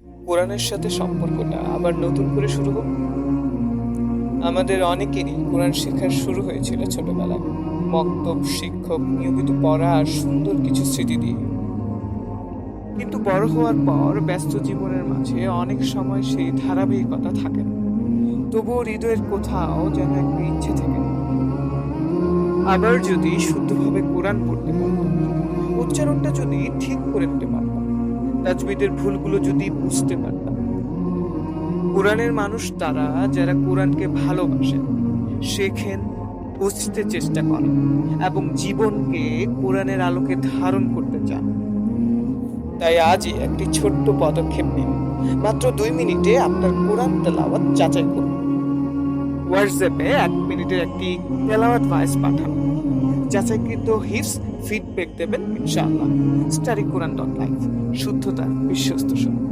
কোরআনের সাথে সম্পর্কটা আবার নতুন করে শুরু হোক। আমাদের অনেকেরই কোরআন শেখার শুরু হয়েছিল ছোটবেলায়, মক্তব, শিক্ষক, নিয়মিত পড়া আর সুন্দর কিছু স্মৃতি দিয়ে। কিন্তু বড় হওয়ার পর ব্যস্ত জীবনের মাঝে অনেক সময় সেই ধারাবাহিকতা থাকে না। তবুও হৃদয়ের কোথাও যেন একটা ইচ্ছে থেকে যায়। আবার যদি শুদ্ধভাবে কোরআন পড়তে পারতাম, উচ্চারণটা যদি ঠিক করে নিতে পারতাম, তাজবিদের ভুলগুলো যদি বুঝতে পারতাম। কোরআনের মানুষ তারা যারা কোরআনকে ভালোবাসেন, শেখেন, বুঝতে চেষ্টা করেন এবং জীবনকে কোরআনের আলোকে ধারণ করতে চান। তাই আজই একটি ছোট্ট পদক্ষেপ নিন। মাত্র 2 মিনিটে আপনার কোরআন তেলাওয়াত যাচাই করুন। হোয়াটসঅ্যাপে 1 মিনিটের একটি তেলাওয়াত ভয়েস পাঠান। যাচাইকৃত হিফজ ফিডব্যাক দেবেন ইনশাআল্লাহ। স্টাডি কোরআন.লাইফ, শুদ্ধতার বিশ্বস্ত সঙ্গী।